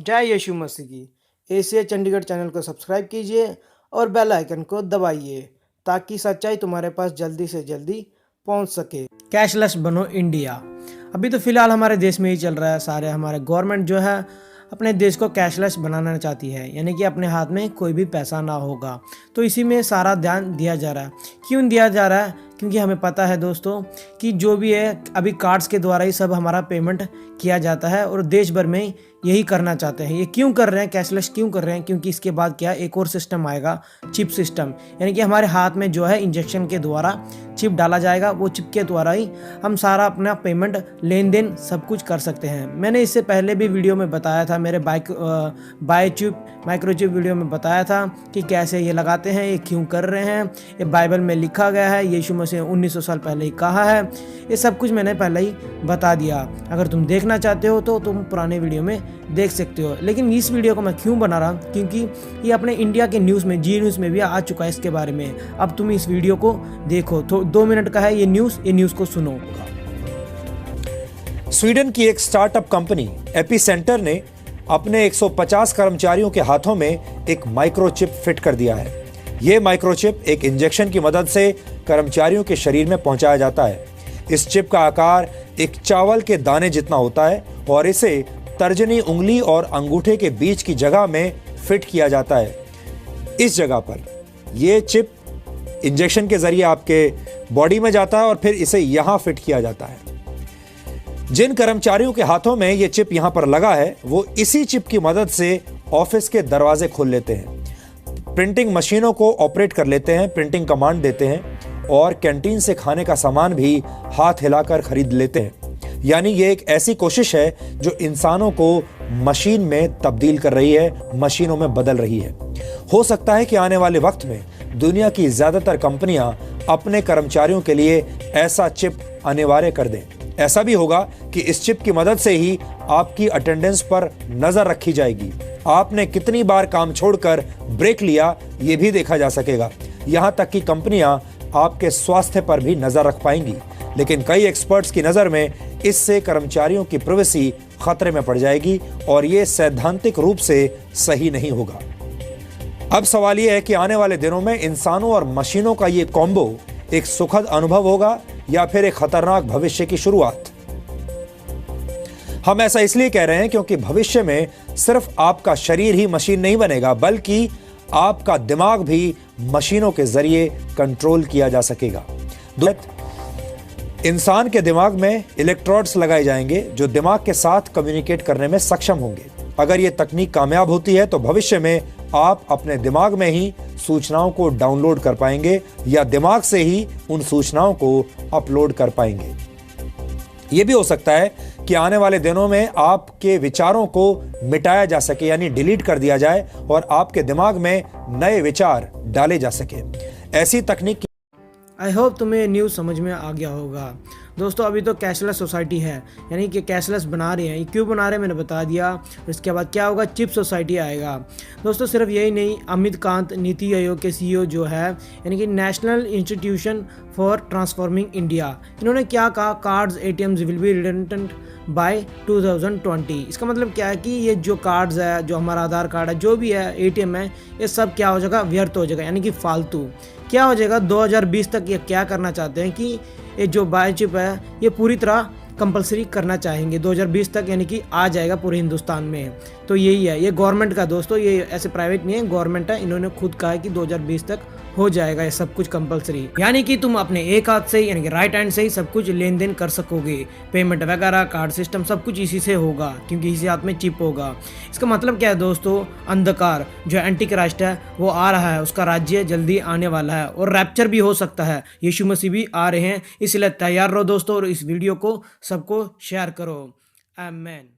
जय यीशु मसीह की। Asia Chandigarh channel को सब्सक्राइब कीजिए और बेल आइकन को दबाइए ताकि सच्चाई तुम्हारे पास जल्दी से जल्दी पहुंच सके। कैशलेस बनो इंडिया। अभी तो फिलहाल हमारे देश में ही चल रहा है। सारे हमारे गवर्नमेंट जो है अपने देश को कैशलेस बनाना चाहती है, यानी कि अपने हाथ में कोई भी पैसा ना होगा। तो इसी में सारा ध्यान दिया जा रहा है। क्यों दिया जा रहा है? क्योंकि हमें पता है दोस्तों कि जो भी है अभी कार्ड्स के द्वारा ही सब हमारा पेमेंट किया जाता है और देश भर में यही करना चाहते हैं। ये क्यों कर रहे हैं, कैशलेस क्यों कर रहे हैं? क्योंकि इसके बाद क्या एक और सिस्टम आएगा, चिप सिस्टम, यानी कि हमारे हाथ में जो है इंजेक्शन के द्वारा चिप डाला जाएगा। वो चिप के द्वारा ही हम सारा अपना पेमेंट, लेन देन सब कुछ कर सकते हैं। मैंने इससे पहले भी वीडियो में बताया था, मेरे बायोचिप माइक्रोचिप वीडियो में बताया था कि कैसे ये लगाते हैं, ये क्यों कर रहे हैं। ये बाइबल में लिखा गया है, यीशु मसीह 1900 साल पहले ही कहा है। ये सब कुछ मैंने पहले ही बता दिया। अगर तुम देखना चाहते हो तो तुम पुराने वीडियो में देख सकते हो। लेकिन इस वीडियो को मैं क्यों बना रहा हूँ? क्योंकि ये अपने इंडिया के न्यूज़ में, जी न्यूज़ में भी आ चुका है इसके बारे में। अब तुम इस वीडियो को देखो, तो 2 मिनट का है ये न्यूज़ को सुनो। स्वीडन की एक स्टार्टअप कंपनी एपिसेंटर ने अपने 150 कर्मचारियों के हाथों में एक माइक्रोचिप फिट कर दिया है। यह माइक्रोचिप एक इंजेक्शन की मदद से कर्मचारियों के शरीर में पहुंचाया जाता है। इस चिप का आकार एक चावल के दाने जितना होता है और इसे तर्जनी उंगली और अंगूठे के बीच की जगह में फिट किया जाता है। इस जगह पर यह चिप इंजेक्शन के जरिए आपके बॉडी में जाता है और फिर इसे यहां फिट किया जाता है। जिन कर्मचारियों के हाथों में यह चिप यहां पर लगा है, वो इसी चिप की मदद से ऑफिस के दरवाजे खोल लेते हैं, प्रिंटिंग मशीनों को ऑपरेट कर लेते हैं, प्रिंटिंग कमांड देते हैं और कैंटीन से खाने का सामान भी हाथ हिलाकर खरीद लेते हैं। यानी ये एक ऐसी कोशिश है जो इंसानों को मशीन में तब्दील कर रही है, मशीनों में बदल रही है। हो सकता है कि आने वाले वक्त में दुनिया की ज्यादातर कंपनियां अपने कर्मचारियों के लिए ऐसा चिप अनिवार्य कर दें। ऐसा भी होगा कि इस चिप की मदद से ही आपकी अटेंडेंस पर नजर रखी जाएगी। आपने कितनी बार काम छोड़कर ब्रेक लिया, यह भी देखा जा सकेगा। यहां तक कि कंपनियां आपके स्वास्थ्य पर भी नजर रख पाएंगी। लेकिन कई एक्सपर्ट्स की नजर में इससे कर्मचारियों की प्राइवेसी खतरे में पड़ जाएगी और यह सैद्धांतिक रूप से सही नहीं होगा। अब सवाल यह है कि आने वाले दिनों में इंसानों और मशीनों का यह कॉम्बो एक सुखद अनुभव होगा या फिर एक खतरनाक भविष्य की शुरुआत। हम ऐसा इसलिए कह रहे हैं क्योंकि भविष्य में सिर्फ आपका शरीर ही मशीन नहीं बनेगा, बल्कि आपका दिमाग भी मशीनों के जरिए कंट्रोल किया जा सकेगा। इंसान के दिमाग में इलेक्ट्रोड्स लगाए जाएंगे जो दिमाग के साथ कम्युनिकेट करने में सक्षम होंगे। अगर यह तकनीक कामयाब होती है तो भविष्य में आप अपने दिमाग में ही सूचनाओं को डाउनलोड कर पाएंगे या दिमाग से ही उन सूचनाओं को अपलोड कर पाएंगे। यह भी हो सकता है कि आने वाले दिनों में आपके विचारों को मिटाया जा सके, यानी डिलीट कर दिया जाए और आपके दिमाग में नए विचार डाले जा सके। ऐसी तकनीक आई होप तुम्हें न्यूज़ समझ में आ गया होगा। दोस्तों अभी तो कैशलेस सोसाइटी है, यानी कि कैशलेस बना रहे हैं। ये क्यों बना रहे हैं मैंने बता दिया। इसके बाद क्या होगा, चिप सोसाइटी आएगा। दोस्तों सिर्फ यही नहीं, अमित कांत नीति आयोग के सीईओ जो है, यानी कि national institution for transforming India, इन्होंने क्या कहा, cards ATMs will be redundant by 2020। इसका मतलब क्या है कि ये जो कार्ड्स है, जो हमारा आधार कार्ड है, जो भी है, एटीएम है, ये सब क्या हो जाएगा, व्यर्थ हो जाएगा, यानी कि फालतू। क्या हो जाएगा 2020 तक? ये क्या करना चाहते हैं कि ये जो बायोचिप है ये पूरी तरह कंपलसरी करना चाहेंगे 2020 तक, यानी कि आ जाएगा पूरे हिंदुस्तान में। तो यही है, ये गवर्नमेंट का दोस्तों, ये ऐसे प्राइवेट नहीं है, गवर्नमेंट है। इन्होंने खुद कहा है कि 2020 तक हो जाएगा ये सब कुछ कंपलसरी, यानी कि तुम अपने एक हाथ से, यानी कि राइट हैंड से ही सब कुछ लेन देन कर सकोगे। पेमेंट वगैरह, कार्ड सिस्टम, सब कुछ इसी से होगा क्योंकि इसी हाथ में चिप होगा। इसका मतलब क्या है दोस्तों, अंधकार जो एंटी क्राइस्ट है वो आ रहा है, उसका राज्य जल्दी आने वाला है और रैप्चर भी हो सकता है, यीशु मसीह भी आ रहे हैं। इसलिए तैयार रहो दोस्तों और इस वीडियो को सबको शेयर करो। आमीन।